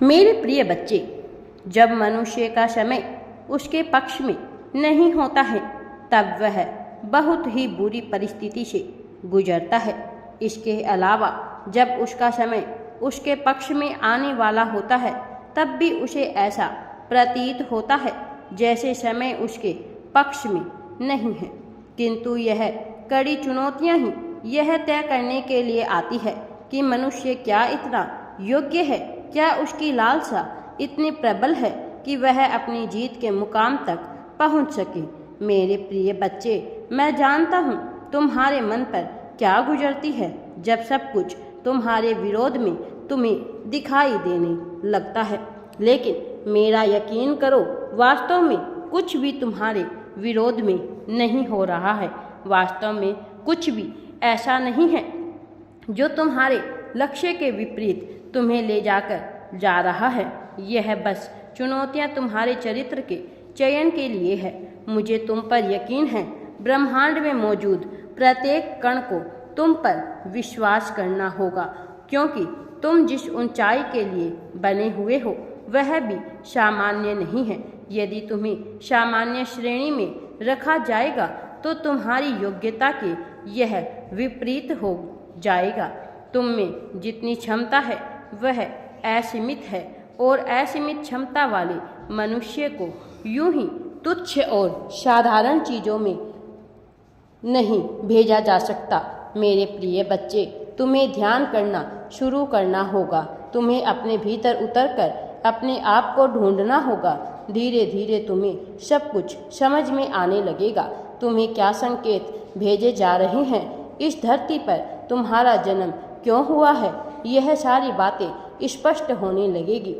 मेरे प्रिय बच्चे, जब मनुष्य का समय उसके पक्ष में नहीं होता है तब वह बहुत ही बुरी परिस्थिति से गुजरता है। इसके अलावा जब उसका समय उसके पक्ष में आने वाला होता है तब भी उसे ऐसा प्रतीत होता है जैसे समय उसके पक्ष में नहीं है। किंतु यह कड़ी चुनौतियां ही यह तय करने के लिए आती है कि मनुष्य क्या इतना योग्य है, क्या उसकी लालसा इतनी प्रबल है कि वह अपनी जीत के मुकाम तक पहुंच सके। मेरे प्रिय बच्चे, मैं जानता हूं तुम्हारे मन पर क्या गुजरती है जब सब कुछ तुम्हारे विरोध में तुम्हें दिखाई देने लगता है। लेकिन मेरा यकीन करो, वास्तव में कुछ भी तुम्हारे विरोध में नहीं हो रहा है। वास्तव में कुछ भी ऐसा नहीं है जो तुम्हारे लक्ष्य के विपरीत तुम्हें ले जाकर जा रहा है। यह बस चुनौतियां तुम्हारे चरित्र के चयन के लिए है। मुझे तुम पर यकीन है। ब्रह्मांड में मौजूद प्रत्येक कण को तुम पर विश्वास करना होगा, क्योंकि तुम जिस ऊंचाई के लिए बने हुए हो वह भी सामान्य नहीं है। यदि तुम्हें सामान्य श्रेणी में रखा जाएगा तो तुम्हारी योग्यता के यह विपरीत हो जाएगा। तुम में जितनी क्षमता है वह असीमित है और असीमित क्षमता वाले मनुष्य को यूं ही तुच्छ और साधारण चीज़ों में नहीं भेजा जा सकता। मेरे प्रिय बच्चे, तुम्हें ध्यान करना शुरू करना होगा। तुम्हें अपने भीतर उतरकर अपने आप को ढूंढना होगा। धीरे धीरे तुम्हें सब कुछ समझ में आने लगेगा। तुम्हें क्या संकेत भेजे जा रहे हैं, इस धरती पर तुम्हारा जन्म क्यों हुआ है, यह सारी बातें स्पष्ट होने लगेगी।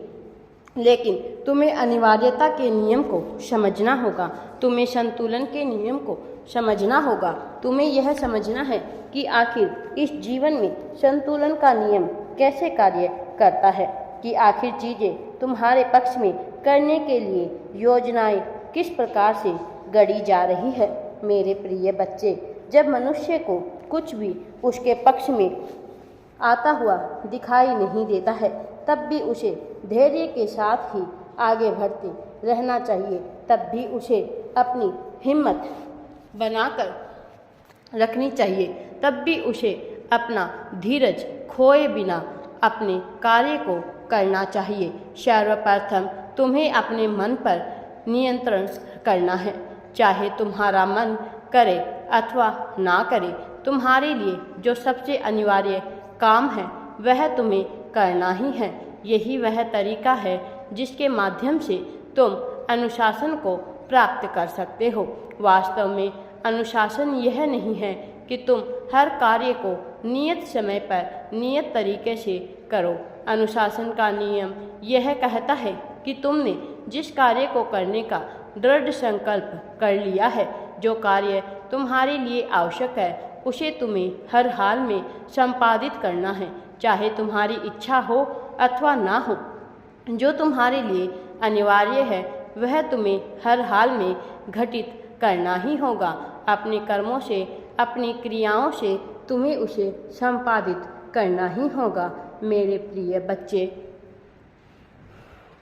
लेकिन तुम्हें अनिवार्यता के नियम को समझना होगा। तुम्हें संतुलन के नियम को समझना होगा। तुम्हें यह समझना है कि आखिर इस जीवन में संतुलन का नियम कैसे कार्य करता है, कि आखिर चीज़ें तुम्हारे पक्ष में करने के लिए योजनाएं किस प्रकार से गढ़ी जा रही है। मेरे प्रिय बच्चे, जब मनुष्य को कुछ भी उसके पक्ष में आता हुआ दिखाई नहीं देता है तब भी उसे धैर्य के साथ ही आगे बढ़ते रहना चाहिए। तब भी उसे अपनी हिम्मत बनाकर रखनी चाहिए। तब भी उसे अपना धीरज खोए बिना अपने कार्य को करना चाहिए। सर्वप्रथम तुम्हें अपने मन पर नियंत्रण करना है। चाहे तुम्हारा मन करे अथवा ना करे, तुम्हारे लिए जो सबसे अनिवार्य काम है वह तुम्हें करना ही है। यही वह तरीका है जिसके माध्यम से तुम अनुशासन को प्राप्त कर सकते हो। वास्तव में अनुशासन यह नहीं है कि तुम हर कार्य को नियत समय पर नियत तरीके से करो। अनुशासन का नियम यह कहता है कि तुमने जिस कार्य को करने का दृढ़ संकल्प कर लिया है, जो कार्य तुम्हारे लिए आवश्यक है, उसे तुम्हें हर हाल में संपादित करना है, चाहे तुम्हारी इच्छा हो अथवा ना हो। जो तुम्हारे लिए अनिवार्य है वह तुम्हें हर हाल में घटित करना ही होगा। अपने कर्मों से, अपनी क्रियाओं से तुम्हें उसे संपादित करना ही होगा। मेरे प्रिय बच्चे,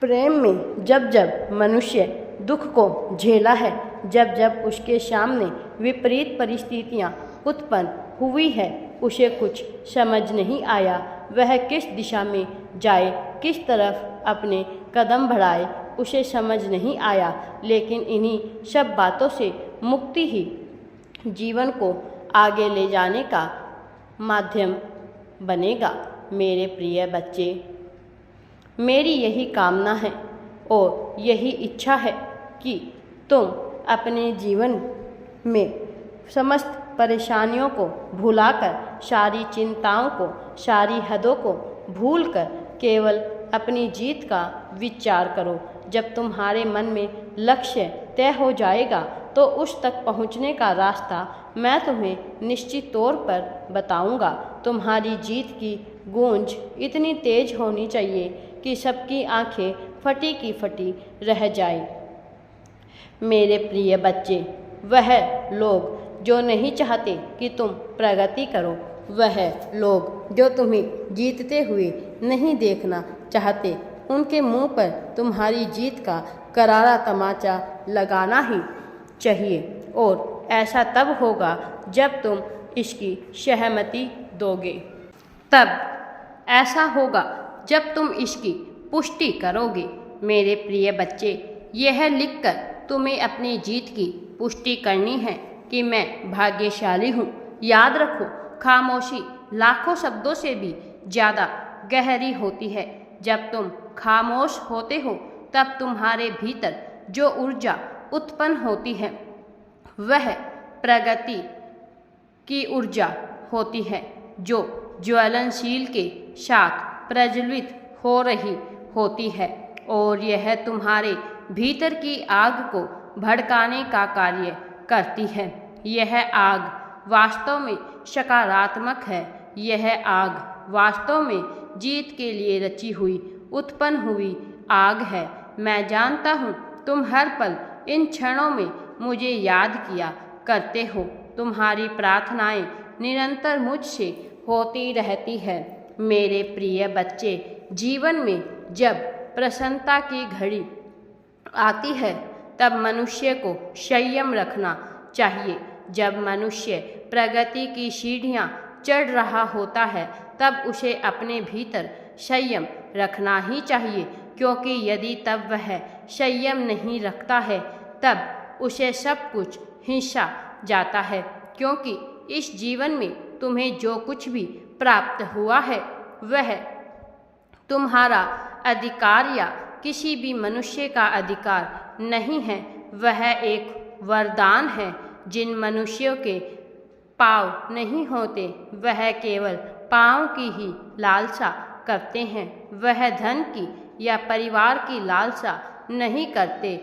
प्रेम में जब जब मनुष्य दुख को झेला है, जब जब उसके सामने विपरीत परिस्थितियां उत्पन्न हुई है, उसे कुछ समझ नहीं आया वह किस दिशा में जाए, किस तरफ अपने कदम बढ़ाए, उसे समझ नहीं आया। लेकिन इन्हीं सब बातों से मुक्ति ही जीवन को आगे ले जाने का माध्यम बनेगा। मेरे प्रिय बच्चे, मेरी यही कामना है और यही इच्छा है कि तुम अपने जीवन में समस्त परेशानियों को भुलाकर, सारी चिंताओं को, सारी हदों को भूलकर केवल अपनी जीत का विचार करो। जब तुम्हारे मन में लक्ष्य तय हो जाएगा तो उस तक पहुंचने का रास्ता मैं तुम्हें निश्चित तौर पर बताऊंगा। तुम्हारी जीत की गूंज इतनी तेज होनी चाहिए कि सबकी आंखें फटी की फटी रह जाए। मेरे प्रिय बच्चे, वह लोग जो नहीं चाहते कि तुम प्रगति करो, वह लोग जो तुम्हें जीतते हुए नहीं देखना चाहते, उनके मुंह पर तुम्हारी जीत का करारा तमाचा लगाना ही चाहिए और ऐसा तब होगा जब तुम इसकी सहमति दोगे। तब ऐसा होगा जब तुम इसकी पुष्टि करोगे। मेरे प्रिय बच्चे, यह लिखकर तुम्हें अपनी जीत की पुष्टि करनी है कि मैं भाग्यशाली हूँ। याद रखो, खामोशी लाखों शब्दों से भी ज़्यादा गहरी होती है। जब तुम खामोश होते हो तब तुम्हारे भीतर जो ऊर्जा उत्पन्न होती है वह प्रगति की ऊर्जा होती है, जो ज्वलनशील के साथ प्रज्वलित हो रही होती है और यह तुम्हारे भीतर की आग को भड़काने का कार्य करती है। यह आग वास्तव में सकारात्मक है। यह आग वास्तव में जीत के लिए रची हुई, उत्पन्न हुई आग है। मैं जानता हूँ तुम हर पल इन क्षणों में मुझे याद किया करते हो। तुम्हारी प्रार्थनाएं निरंतर मुझसे होती रहती है। मेरे प्रिय बच्चे, जीवन में जब प्रसन्नता की घड़ी आती है तब मनुष्य को संयम रखना चाहिए। जब मनुष्य प्रगति की सीढ़ियाँ चढ़ रहा होता है तब उसे अपने भीतर संयम रखना ही चाहिए, क्योंकि यदि तब वह संयम नहीं रखता है तब उसे सब कुछ हिंसा जाता है। क्योंकि इस जीवन में तुम्हें जो कुछ भी प्राप्त हुआ है वह तुम्हारा अधिकार या किसी भी मनुष्य का अधिकार नहीं है। वह एक वरदान है। जिन मनुष्यों के पाँव नहीं होते वह केवल पाँव की ही लालसा करते हैं। वह धन की या परिवार की लालसा नहीं करते।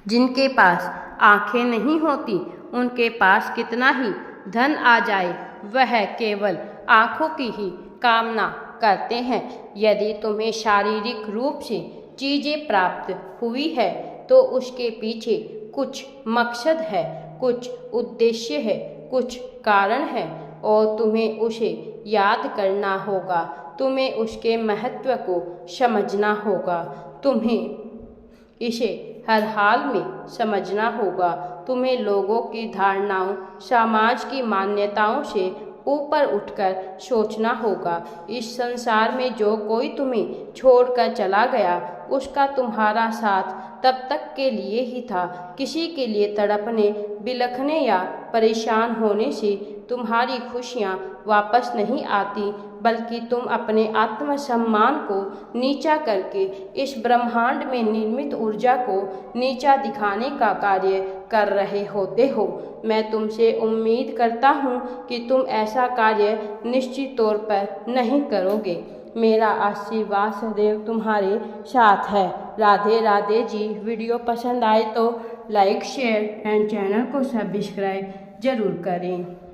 जिनके पास आँखें नहीं होती उनके पास कितना ही धन आ जाए वह केवल आँखों की ही कामना करते हैं। यदि तुम्हें शारीरिक रूप से चीज़ें प्राप्त हुई है तो उसके पीछे कुछ मकसद है, कुछ उद्देश्य है, कुछ कारण है और तुम्हें उसे याद करना होगा। तुम्हें उसके महत्व को समझना होगा। तुम्हें इसे हर हाल में समझना होगा। तुम्हें लोगों की धारणाओं, समाज की मान्यताओं से ऊपर उठकर सोचना होगा। इस संसार में जो कोई तुम्हें छोड़कर चला गया उसका तुम्हारा साथ तब तक के लिए ही था। किसी के लिए तड़पने, बिलखने या परेशान होने से तुम्हारी खुशियाँ वापस नहीं आती, बल्कि तुम अपने आत्मसम्मान को नीचा करके इस ब्रह्मांड में निर्मित ऊर्जा को नीचा दिखाने का कार्य कर रहे होते हो। मैं तुमसे उम्मीद करता हूँ कि तुम ऐसा कार्य निश्चित तौर पर नहीं करोगे। मेरा आशीर्वाद सदैव तुम्हारे साथ है। राधे राधे जी। वीडियो पसंद आए तो लाइक, शेयर एंड चैनल को सब्सक्राइब जरूर करें।